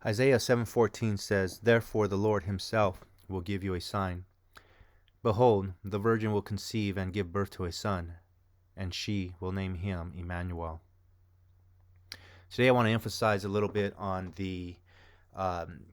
Isaiah 7:14 says, "Therefore the Lord himself will give you a sign. Behold, the virgin will conceive and give birth to a son, and she will name him Immanuel." Today I want to emphasize a little bit on the um,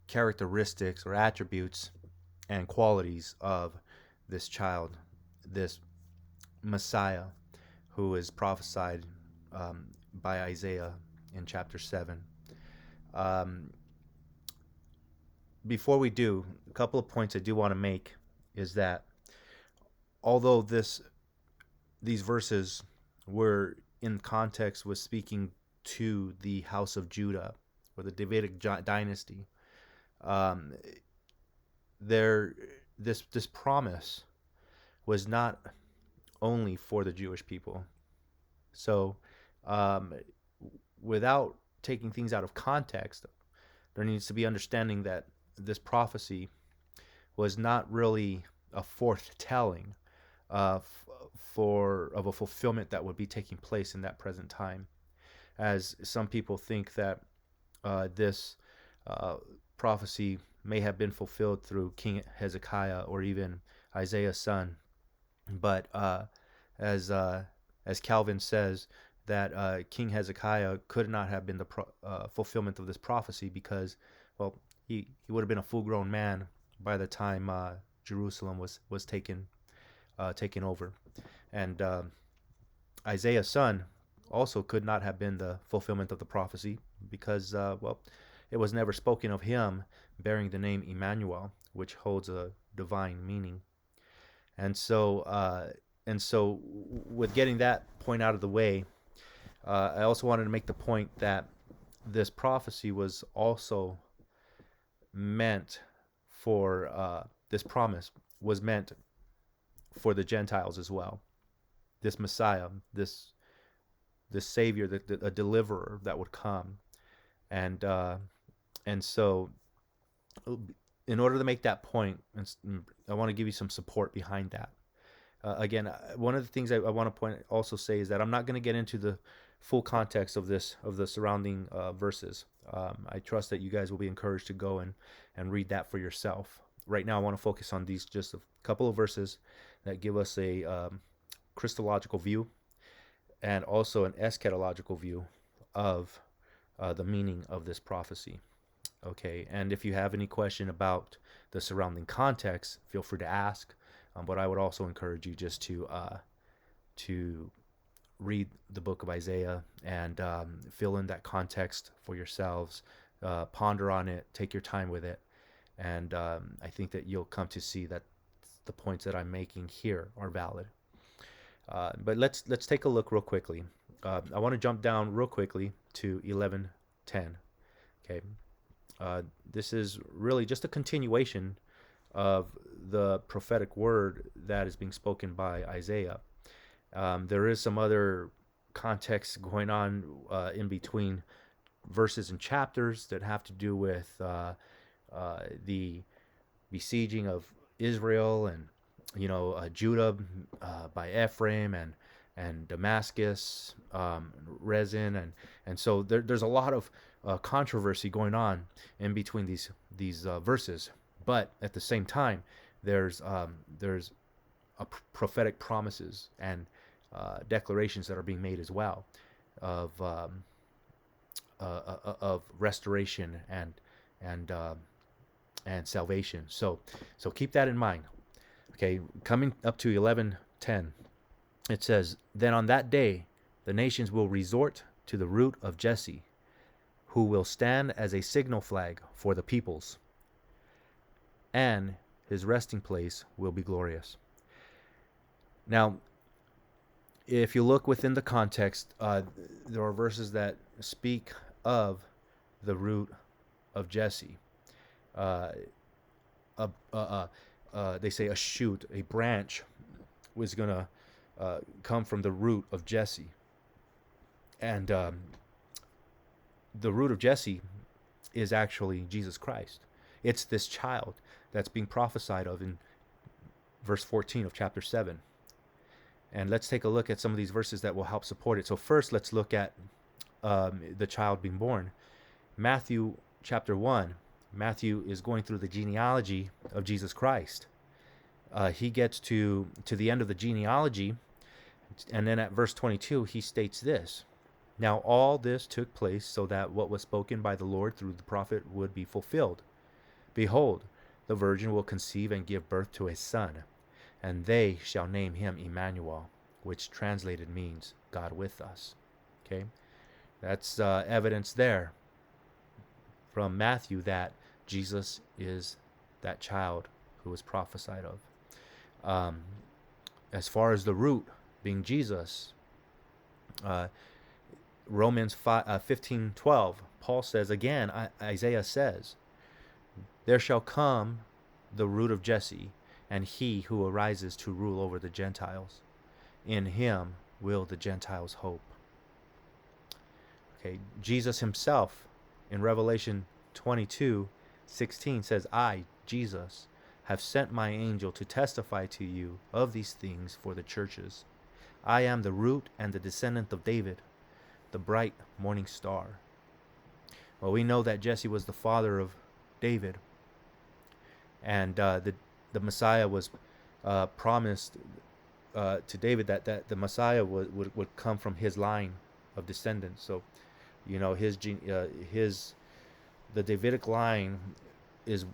characteristics or attributes and qualities of this child, this Messiah, who is prophesied by Isaiah in chapter 7. Um, Before we do, a couple of points I do want to make is that although these verses were in context was speaking to the house of Judah or the Davidic dynasty, um, there this promise was not only for the Jewish people. So, um, without taking things out of context, there needs to be understanding that this prophecy was not really a foretelling of a fulfillment that would be taking place in that present time, as some people think that this prophecy may have been fulfilled through King Hezekiah or even Isaiah's son. But as Calvin says, that King Hezekiah could not have been the fulfillment of this prophecy because, well, he would have been a full-grown man by the time Jerusalem was taken over, and Isaiah's son also could not have been the fulfillment of the prophecy because, well, it was never spoken of him bearing the name Immanuel, which holds a divine meaning. And so, with getting that point out of the way, I also wanted to make the point that this prophecy was also meant for this promise was meant for the Gentiles as well. This Messiah, this Savior, a deliverer that would come, and so, in order to make that point, I want to give you some support behind that. Again, one of the things I want to also say is that I'm not going to get into the full context of the surrounding verses. I trust that you guys will be encouraged to go and read that for yourself. Right now, I want to focus on these just a couple of verses that give us a Christological view and also an eschatological view of the meaning of this prophecy. Okay, and if you have any question about the surrounding context, feel free to ask. But I would also encourage you just to read the book of Isaiah and fill in that context for yourselves. Ponder on it, take your time with it, and I think that you'll come to see that the points that I'm making here are valid. But let's take a look real quickly. I want to jump down real quickly to 11:10. Okay, this is really just a continuation of the prophetic word that is being spoken by Isaiah. There is some other context going on in between verses and chapters that have to do with the besieging of Israel and Judah by Ephraim and Damascus, Rezin, and so there's a lot of controversy going on in between these verses. But at the same time, there's prophetic promises and declarations that are being made as well of restoration and salvation. So keep that in mind. Okay, coming up to 11:10, it says, "Then on that day the nations will resort to the root of Jesse, who will stand as a signal flag for the peoples, and his resting place will be glorious." Now, if you look within the context, there are verses that speak of the root of Jesse. They say a shoot, a branch was going to come from the root of Jesse. And the root of Jesse is actually Jesus Christ. It's this child that's being prophesied of in verse 14 of chapter 7. And let's take a look at some of these verses that will help support it. So first, let's look at the child being born. Matthew chapter 1, Matthew is going through the genealogy of Jesus Christ. He gets to the end of the genealogy, and then at verse 22, he states this. Now all this took place so that what was spoken by the Lord through the prophet would be fulfilled. Behold, the virgin will conceive and give birth to a son, and they shall name him Immanuel, which translated means God with us. Okay, that's evidence there from Matthew that Jesus is that child who was prophesied of. As far as the root being Jesus, Romans 15:12, Paul says again, Isaiah says, there shall come the root of Jesse, and he who arises to rule over the Gentiles. In him will the Gentiles hope. Okay, Jesus himself in Revelation 22:16 says, I, Jesus, have sent my angel to testify to you of these things for the churches. I am the root and the descendant of David, the bright morning star. Well, we know that Jesse was the father of David, and the Messiah was promised to David that the Messiah would come from his line of descendants. So, you know, the Davidic line is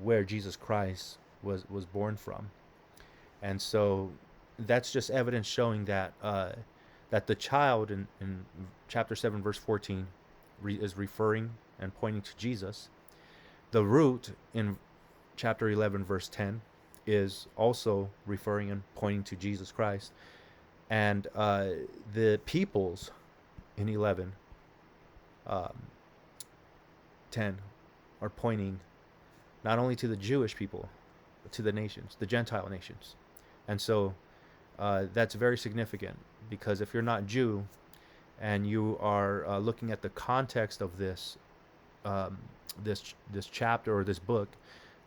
where Jesus Christ was born from, and so that's just evidence showing that that the child in chapter 7 verse 14 is referring and pointing to Jesus. The root in chapter 11 verse 10 is also referring and pointing to Jesus Christ, and the peoples in 11:10 are pointing not only to the Jewish people but to the nations, the Gentile nations. And so that's very significant, because if you're not Jew and you are looking at the context of this this chapter or this book,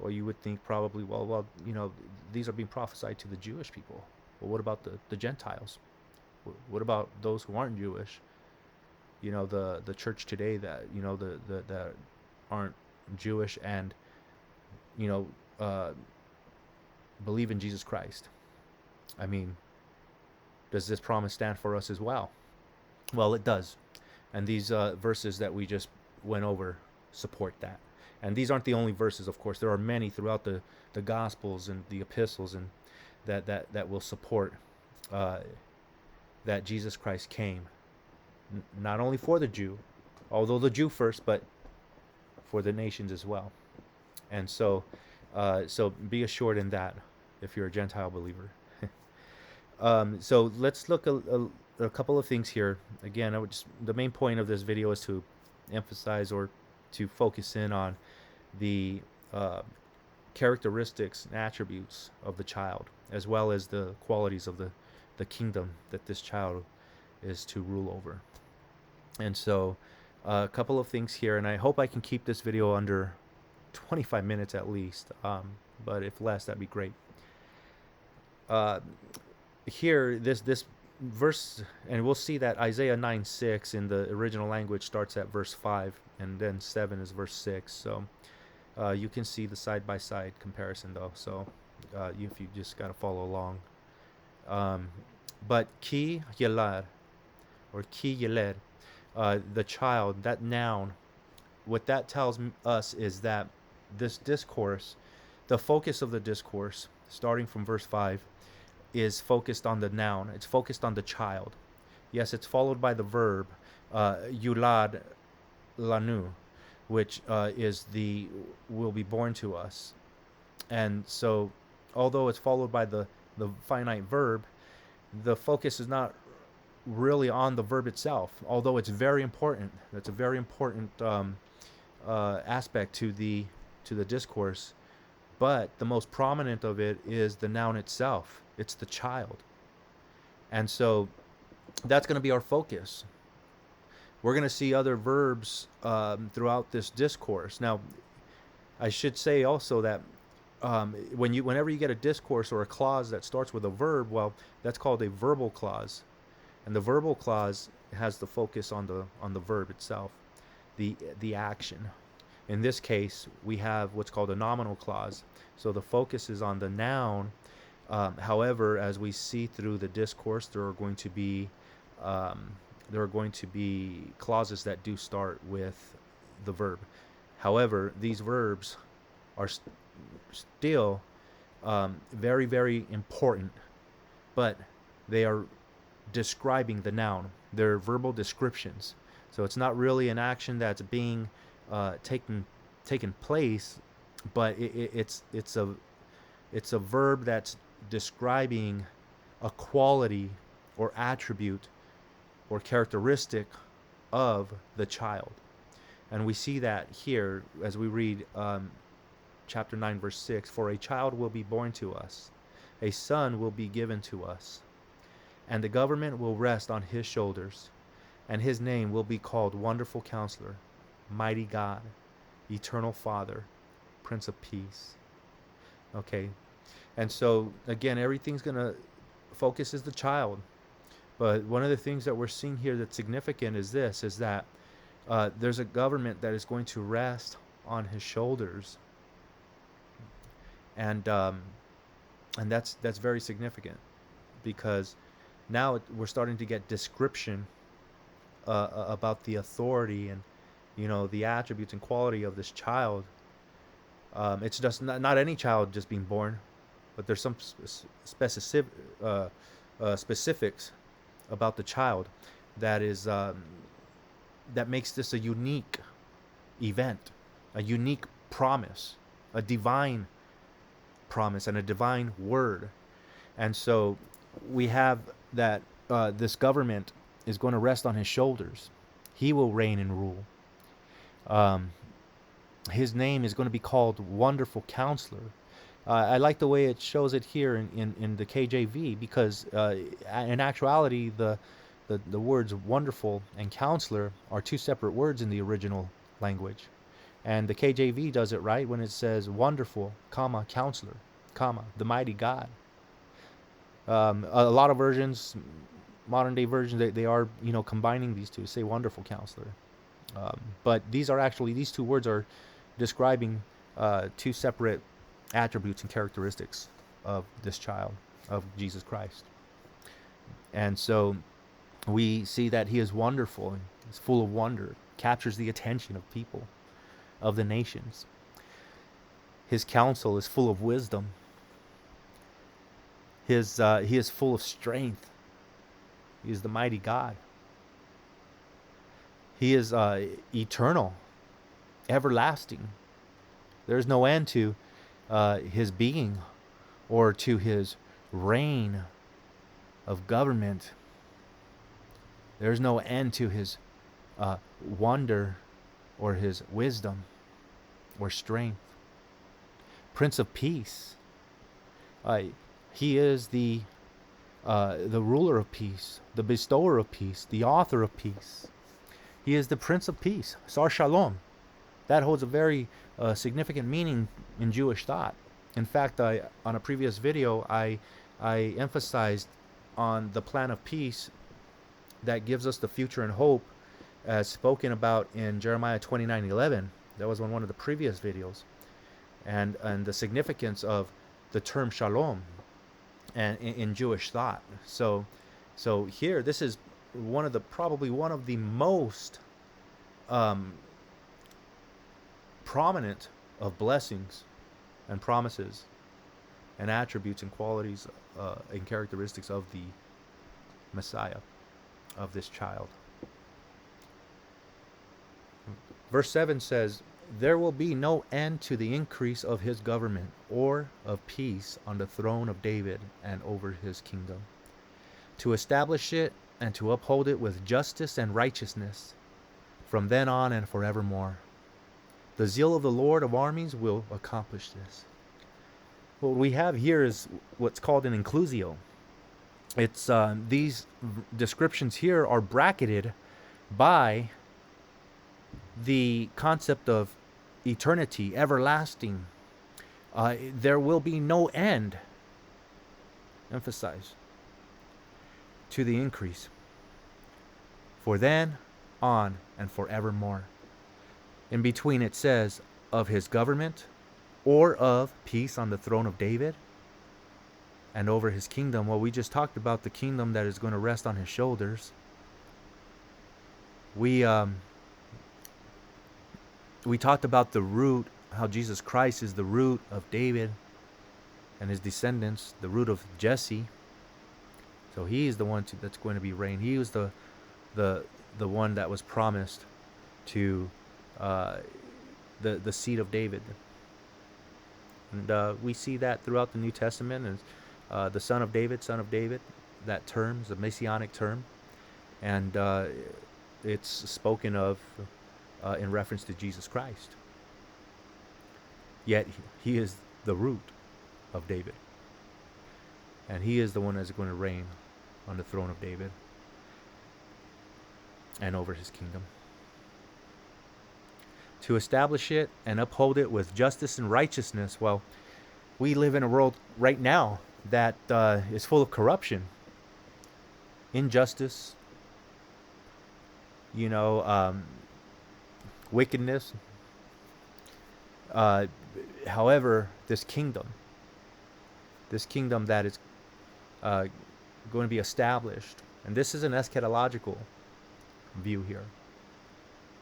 well, you would think probably, well, you know, these are being prophesied to the Jewish people. Well, what about the Gentiles? What about those who aren't Jewish? You know, the church today that, you know, that aren't Jewish and, you know, believe in Jesus Christ. I mean, does this promise stand for us as well? Well, it does. And these verses that we just went over support that. And these aren't the only verses, of course. There are many throughout the Gospels and the epistles and that will support that Jesus Christ came, not only for the Jew, although the Jew first, but for the nations as well. And so be assured in that if you're a Gentile believer. So let's look a couple of things here. Again, the main point of this video is to emphasize or to focus in on the characteristics and attributes of the child, as well as the qualities of the kingdom that this child is to rule over. And so a couple of things here, and I hope I can keep this video under 25 minutes at least, but if less, that'd be great. Here, this verse, and we'll see that Isaiah 9:6 in the original language starts at verse 5, and then 7 is verse 6. So you can see the side-by-side comparison, though. So if you just got to follow along. But ki yelad, or ki yeled, the child, that noun, what that tells us is that this discourse, the focus of the discourse, starting from verse 5, is focused on the noun. It's focused on the child. Yes, it's followed by the verb yulad lanu, which will be born to us. And so, although it's followed by the finite verb, the focus is not really on the verb itself, although it's very important. That's a very important aspect to the discourse. But the most prominent of it is the noun itself. It's the child. And so that's going to be our focus. We're going to see other verbs throughout this discourse. Now, I should say also that whenever you get a discourse or a clause that starts with a verb, well, that's called a verbal clause. And the verbal clause has the focus on the verb itself. the action. In this case, we have what's called a nominal clause. So the focus is on the noun. However, as we see through the discourse, um, there are going to be clauses that do start with the verb. However, these verbs are still very, very important, but they are describing the noun. They're verbal descriptions. So it's not really an action that's being taken place, but it's a verb that's describing a quality or attribute or characteristic of the child. And we see that here as we read chapter 9, verse 6. For a child will be born to us, a son will be given to us, and the government will rest on his shoulders, and his name will be called Wonderful Counselor, Mighty God, Eternal Father, Prince of Peace. Okay, and so again, everything's going to focus is the child. But one of the things that we're seeing here that's significant is that there's a government that is going to rest on his shoulders, and that's very significant, because now we're starting to get description about the authority and the attributes and quality of this child. It's just not any child just being born, but there's some specifics about the child that is that makes this a unique event, a unique promise, a divine promise, and a divine word. And so we have that this government is going to rest on his shoulders. He will reign and rule. His name is going to be called Wonderful Counselor. I like the way it shows it here in the KJV, because in actuality the words wonderful and counselor are two separate words in the original language. And the KJV does it right when it says wonderful, comma, counselor, comma, the mighty God. A lot of versions, modern day versions, they are combining these two, say wonderful counselor. But these two words are describing two separate attributes and characteristics of this child, of Jesus Christ. And so we see that he is wonderful, he's full of wonder, captures the attention of people, of the nations. His counsel is full of wisdom. He is full of strength. He is the mighty God. He is eternal, everlasting. There's no end to his being or to his reign of government. There's no end to his wonder or his wisdom or strength. Prince of Peace. He is the ruler of peace, the bestower of peace, the author of peace. He is the Prince of Peace, Sar Shalom. That holds a very significant meaning in Jewish thought. In fact, on a previous video, I emphasized on the plan of peace that gives us the future and hope, as spoken about in Jeremiah 29:11. That was on one of the previous videos, and the significance of the term shalom, and in Jewish thought. So here, this is probably one of the most prominent of blessings and promises and attributes and qualities and characteristics of the Messiah, of this child. Verse 7 says, there will be no end to the increase of his government or of peace on the throne of David and over his kingdom, to establish it and to uphold it with justice and righteousness from then on and forevermore. The zeal of the Lord of armies will accomplish this. What we have here is what's called an inclusio. It's these descriptions here are bracketed by the concept of eternity, everlasting. There will be no end, emphasize, to the increase, for then on and forevermore. In between it says, of his government, or of peace on the throne of David, and over his kingdom. Well, we just talked about the kingdom that is going to rest on his shoulders. We talked about the root, how Jesus Christ is the root of David and his descendants, the root of Jesse. So he is the one that's going to be reigned. He was the one that was promised to the seed of David. And we see that throughout the New Testament as the son of David, that term is a Messianic term. And it's spoken of in reference to Jesus Christ. Yet he is the root of David. And he is the one that's going to reign on the throne of David and over his kingdom, to establish it and uphold it with justice and righteousness. Well, we live in a world right now that is full of corruption, injustice, wickedness. However, this kingdom that is going to be established, and this is an eschatological view here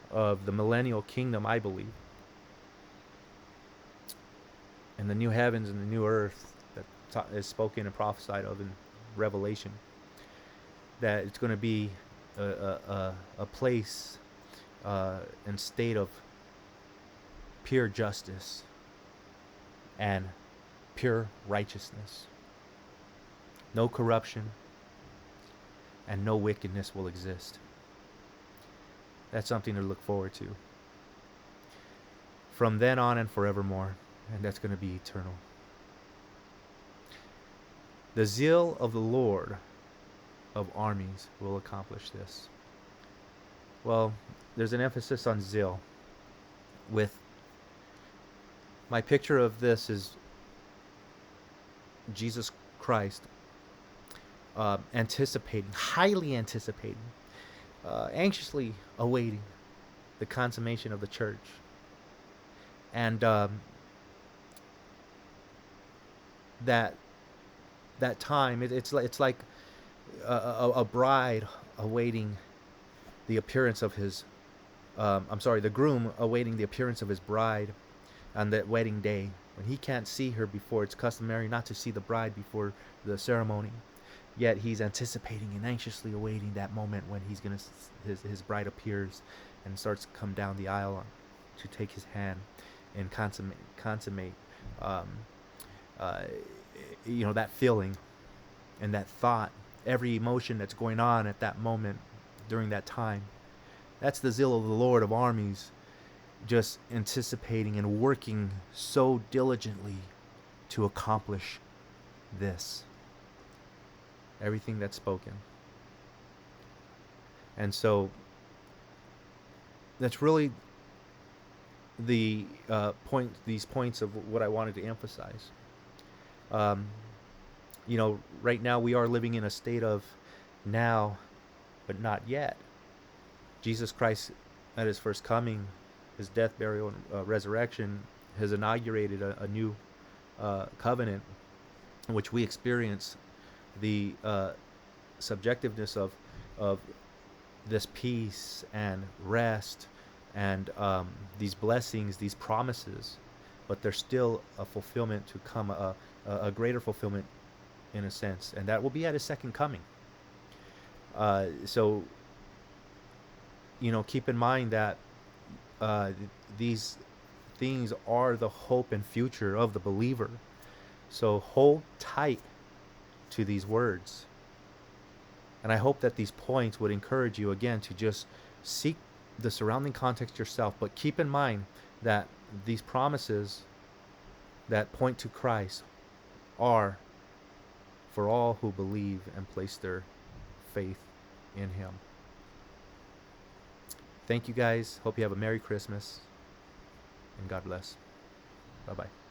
of the millennial kingdom, I believe, and the new heavens and the new earth that is spoken and prophesied of in Revelation, that it's going to be a place and state of pure justice and pure righteousness. No corruption and no wickedness will exist. That's something to look forward to from then on and forevermore, and that's going to be eternal. The zeal of the Lord of armies will accomplish this. Well, there's an emphasis on zeal. With my picture of this is Jesus Christ highly anticipating, anxiously awaiting the consummation of the church. And that time, it's like a bride awaiting the appearance of his the groom awaiting the appearance of his bride on that wedding day, when he can't see her before. It's customary not to see the bride before the ceremony, yet he's anticipating and anxiously awaiting that moment when his bride appears and starts to come down the aisle to take his hand and consummate that feeling and that thought, every emotion that's going on at that moment during that time. That's the zeal of the Lord of armies, just anticipating and working so diligently to accomplish this. Everything that's spoken. And so that's really the these points of what I wanted to emphasize. Right now we are living in a state of now, but not yet. Jesus Christ, at his first coming, his death, burial, and resurrection, has inaugurated a new covenant in which we experience the subjectiveness of this peace and rest and these blessings, these promises, but there's still a fulfillment to come, a greater fulfillment in a sense, and that will be at his second coming. So keep in mind that these things are the hope and future of the believer. So hold tight to these words. And I hope that these points would encourage you again to just seek the surrounding context yourself, but keep in mind that these promises that point to Christ are for all who believe and place their faith in him. Thank you guys. Hope you have a Merry Christmas, and God bless. Bye-bye.